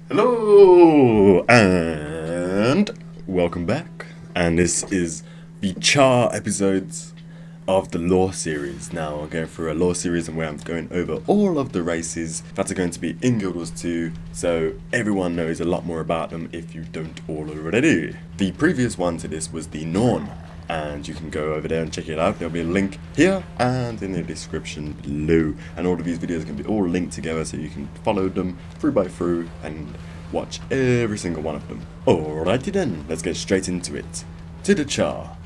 Hello and welcome back, and this is the Charr episodes of the lore series. Now I'm going through a lore series and where I'm going over all of the races that are going to be in Guild Wars 2, so everyone knows a lot more about them if you don't already. The previous one to this was the Norn, and you can go over there and check it out. There'll be a link here and in the description below, and all of these videos can be all linked together so you can follow them through by through and watch every single one of them. Alrighty then, let's get straight into it. To the Charr.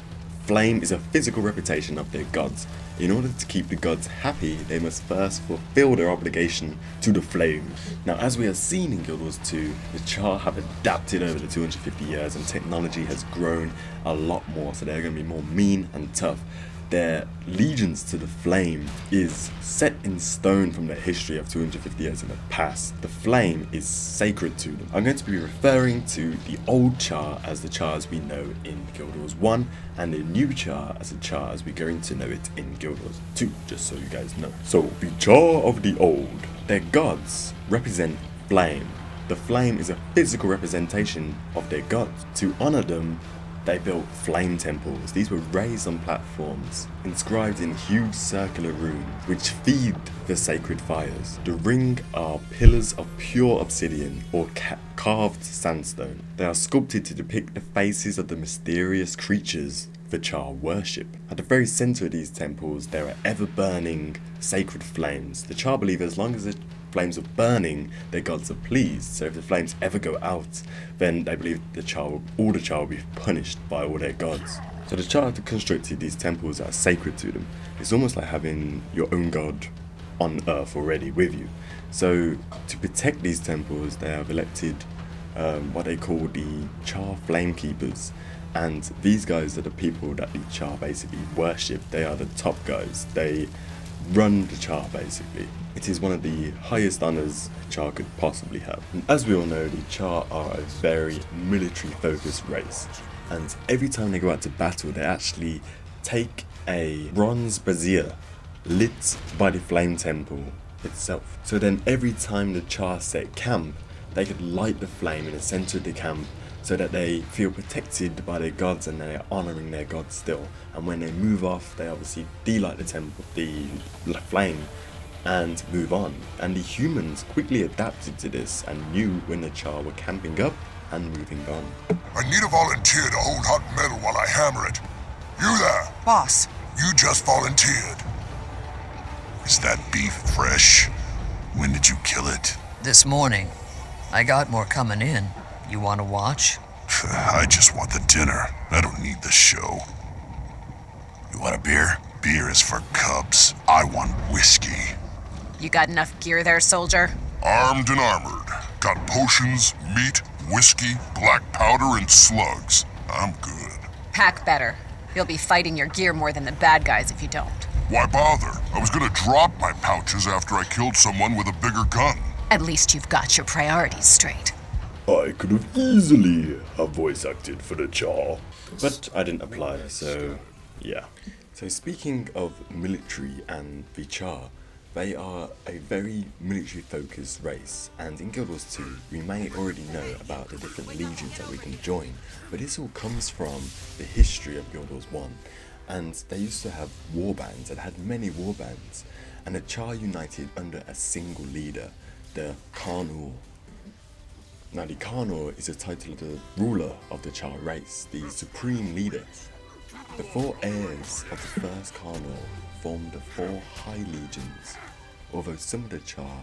Flame is a physical representation of their gods. In order to keep the gods happy, they must first fulfill their obligation to the flame. Now, as we have seen in Guild Wars 2, the Charr have adapted over the 250 years and technology has grown a lot more, so they're going to be more mean and tough. Their allegiance to the flame is set in stone from their history of 250 years in the past. The flame is sacred to them. I'm going to be referring to the old Charr as the Charr as we know in Guild Wars 1, and the new Charr as the Charr as we're going to know it in Guild Wars 2, just so you guys know. So, the Charr of the old. Their gods represent flame. The flame is a physical representation of their gods. To honor them, they built flame temples. These were raised on platforms, inscribed in huge circular runes, which feed the sacred fires. The ring are pillars of pure obsidian or carved sandstone. They are sculpted to depict the faces of the mysterious creatures the Charr worship. At the very center of these temples, there are ever-burning sacred flames. The Charr believe as long as the flames are burning, their gods are pleased. So if the flames ever go out, then they believe all the Charr will be punished by all their gods. So the Charr have constructed these temples that are sacred to them. It's almost like having your own god on earth already with you. So to protect these temples, they have elected what they call the Charr Flamekeepers. And these guys are the people that the Charr basically worship. They are the top guys. They run the Charr basically. It is one of the highest honours Charr could possibly have. And as we all know, the Charr are a very military focused race. And every time they go out to battle, they actually take a bronze brazier lit by the flame temple itself. So then every time the Charr set camp, they could light the flame in the centre of the camp, so that they feel protected by their gods and they are honouring their gods still. And when they move off, they obviously delight the temple, the flame, and move on. And the humans quickly adapted to this and knew when the Charr were camping up and moving on. I need a volunteer to hold hot metal while I hammer it. You there? Boss. You just volunteered. Is that beef fresh? When did you kill it? This morning. I got more coming in. You want to watch? I just want the dinner. I don't need the show. You want a beer? Beer is for cubs. I want whiskey. You got enough gear there, soldier? Armed and armored. Got potions, meat, whiskey, black powder, and slugs. I'm good. Pack better. You'll be fighting your gear more than the bad guys if you don't. Why bother? I was gonna drop my pouches after I killed someone with a bigger gun. At least you've got your priorities straight. I could have easily have voice acted for the Charr, but I didn't apply, so yeah. So speaking of military and the Charr, they are a very military focused race, and in Guild Wars 2 we may already know about the different legions that we can join, but this all comes from the history of Guild Wars 1, and they used to have warbands and had many warbands, and the Charr united under a single leader, the Carnor. Now the Carnor is a title of the ruler of the Charr race, the supreme leader. The 4 heirs of the first Carnor formed the 4 high legions. Although some of the Charr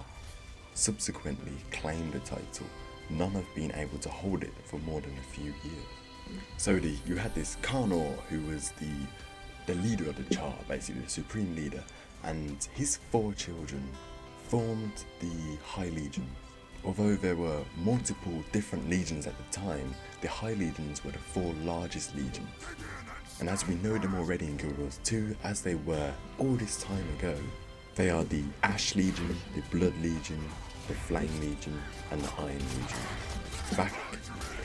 subsequently claimed the title, none have been able to hold it for more than a few years. So you had this Carnor who was the leader of the Charr, basically the supreme leader, and his 4 children formed the High Legion. Although there were multiple different legions at the time, the High Legions were the 4 largest legions. And as we know them already in Guild Wars 2, as they were all this time ago, they are the Ash Legion, the Blood Legion, the Flame Legion, and the Iron Legion. Back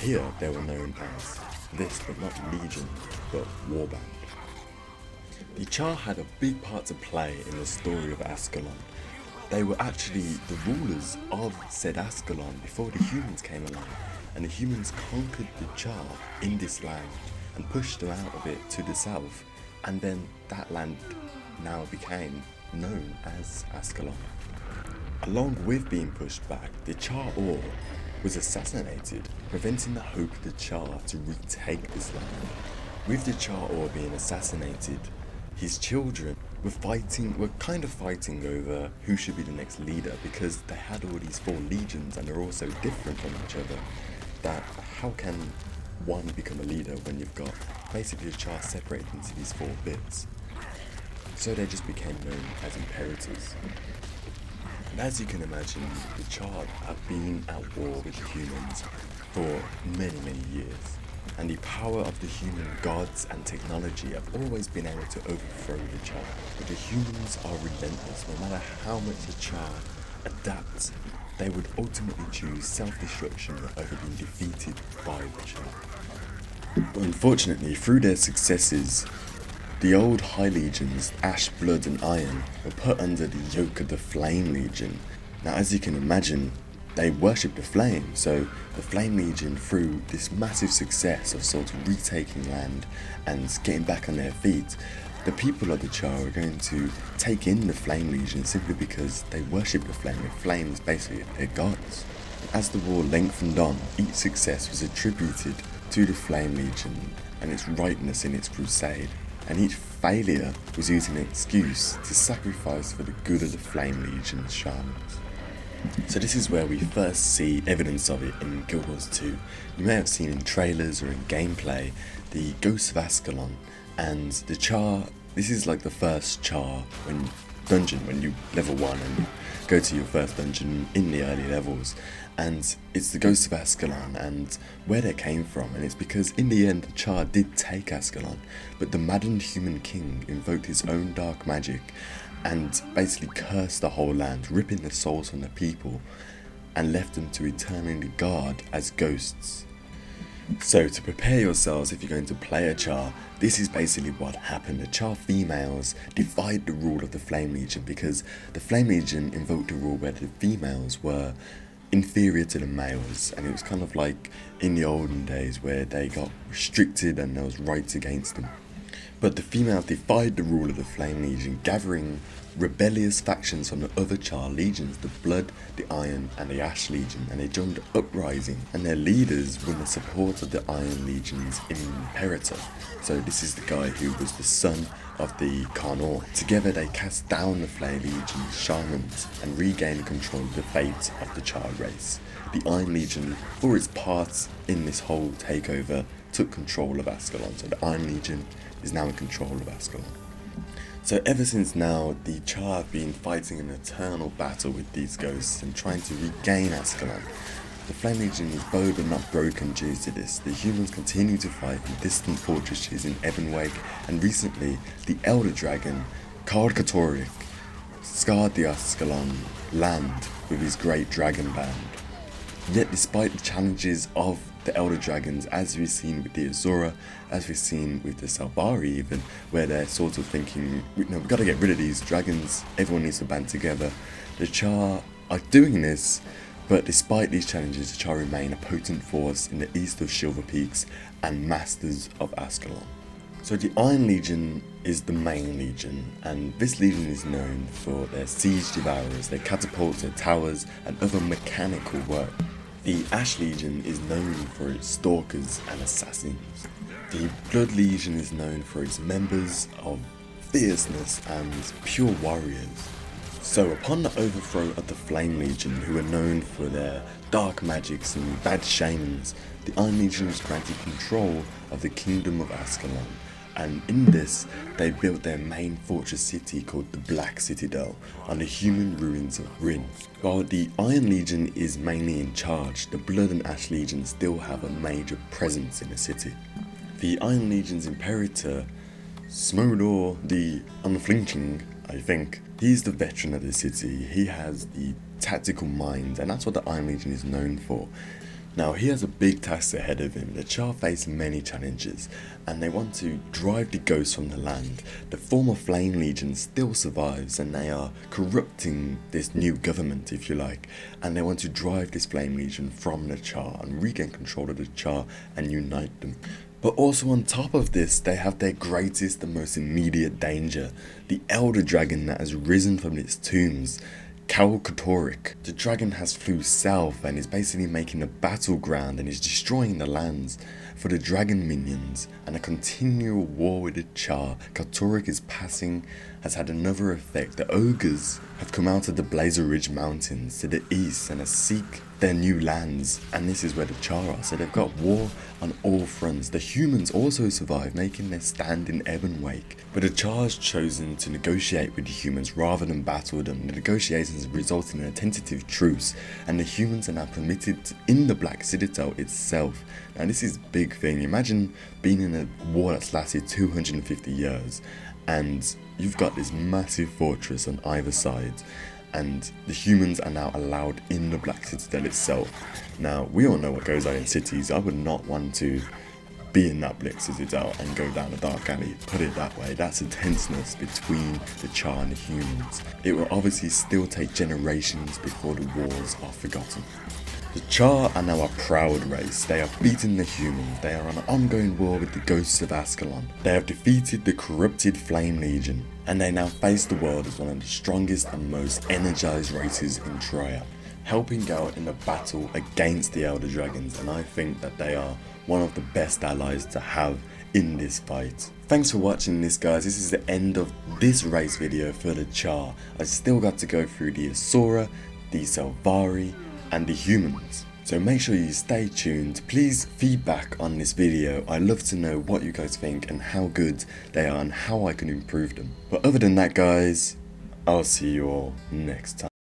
here, they were known as this, but not Legion, but Warband. The Charr had a big part to play in the story of Ascalon. they were actually the rulers of said Ascalon before the humans came along, and the humans conquered the Charr in this land and pushed them out of it to the south, and then that land now became known as Ascalon. Along with being pushed back, the Charr was assassinated, preventing the hope of the Charr to retake this land. With the Charr being assassinated, his children were kind of fighting over who should be the next leader, because they had all these 4 legions and they're all so different from each other that how can one become a leader when you've got basically the Charr separated into these 4 bits? So they just became known as imperators. And as you can imagine, the Charr have been at war with the humans for many, many years. And the power of the human gods and technology have always been able to overthrow the Charr. But the humans are relentless. No matter how much the Charr adapts, they would ultimately choose self-destruction over being defeated by the Charr. But unfortunately, through their successes, the old High Legions, Ash, Blood and Iron, were put under the yoke of the Flame Legion. Now, as you can imagine, they worshipped the flame, so the Flame Legion, through this massive success of sort of retaking land and getting back on their feet, the people of the Charr are going to take in the Flame Legion simply because they worship the flame. The flame is basically their gods. As the war lengthened on, each success was attributed to the Flame Legion and its rightness in its crusade, and each failure was used as an excuse to sacrifice for the good of the Flame Legion's shamans. So this is where we first see evidence of it in Guild Wars 2. You may have seen in trailers or in gameplay the Ghosts of Ascalon and the Charr. This is like the first Charr dungeon when you level 1 and go to your first dungeon in the early levels, and it's the Ghosts of Ascalon and where they came from. And it's because in the end the Charr did take Ascalon, but the maddened human king invoked his own dark magic and basically cursed the whole land, ripping the souls from the people and left them to eternally guard as ghosts. So to prepare yourselves if you're going to play a Charr, this is basically what happened. The Charr females defied the rule of the Flame Legion because the Flame Legion invoked a rule where the females were inferior to the males, and it was kind of like in the olden days where they got restricted and there was rights against them. But the females defied the rule of the Flame Legion, gathering rebellious factions from the other Charr legions, the Blood, the Iron and the Ash Legion, and they joined the uprising, and their leaders won the support of the Iron Legion's Imperator. So this is the guy who was the son of the Carnor. Together they cast down the Flame Legion's shamans and regained control of the fate of the Charr race. The Iron Legion, for its part in this whole takeover, took control of Ascalon. So the Iron Legion is now in control of Ascalon. So ever since now, the Charr have been fighting an eternal battle with these ghosts and trying to regain Ascalon. The Flame Legion is bowed but not broken due to this. The humans continue to fight in distant fortresses in Ebonwake, and recently the Elder Dragon, Charr scarred the Ascalon land with his great dragon band. Yet despite the challenges of the Elder Dragons, as we've seen with the Azura, as we've seen with the Salbari even, where they're sort of thinking, we've got to get rid of these dragons, everyone needs to band together. The Charr are doing this, but despite these challenges, the Charr remain a potent force in the east of Silver Peaks and masters of Ascalon. So the Iron Legion is the main legion, and this legion is known for their siege devourers, their catapults, their towers and other mechanical work. The Ash Legion is known for its stalkers and assassins. The Blood Legion is known for its members of fierceness and pure warriors. So upon the overthrow of the Flame Legion, who are known for their dark magics and bad shamans, the Iron Legion was granted control of the Kingdom of Ascalon, and in this they built their main fortress city called the Black Citadel on the human ruins of Rin. While the Iron Legion is mainly in charge, the Blood and Ash Legion still have a major presence in the city. The Iron Legion's Imperator, Smodor the Unflinching, I think, he's the veteran of the city. He has the tactical mind, and that's what the Iron Legion is known for. Now he has a big task ahead of him. The Charr face many challenges and they want to drive the ghosts from the land. The former Flame Legion still survives and they are corrupting this new government, if you like, and they want to drive this Flame Legion from the Charr and regain control of the Charr and unite them. But also on top of this, they have their greatest and most immediate danger, the Elder Dragon that has risen from its tombs, Philetic. The dragon has flew south and is basically making a battleground and is destroying the lands for the dragon minions, and a continual war with the Charr. Philetic is passing has had another effect. The ogres have come out of the Blazer Ridge mountains to the east and seek their new lands, and this is where the Charr are, so they've got war on all fronts. The humans also survive, making their stand in Ebonwake, but the Charr has chosen to negotiate with the humans rather than battle them. The negotiations resulted in a tentative truce, and the humans are now permitted in the Black Citadel itself. Now this is a big thing. Imagine being in a war that's lasted 250 years, and you've got this massive fortress on either side, and the humans are now allowed in the Black Citadel itself. Now, we all know what goes on in cities. I would not want to be in that Black Citadel and go down a dark alley, put it that way. That's a tenseness between the Charr and the humans. It will obviously still take generations before the wars are forgotten. The Charr are now a proud race. They have beaten the humans. They are on an ongoing war with the ghosts of Ascalon. They have defeated the corrupted Flame Legion, and they now face the world as one of the strongest and most energized races in Charr, helping out in the battle against the Elder Dragons, and I think that they are one of the best allies to have in this fight. Thanks for watching this, guys. This is the end of this race video for the Charr. I still got to go through the Asura, the Selvari, and the humans, so make sure you stay tuned. Please feedback on this video. I love to know what you guys think and how good they are and how I can improve them. But other than that, guys, I'll see you all next time.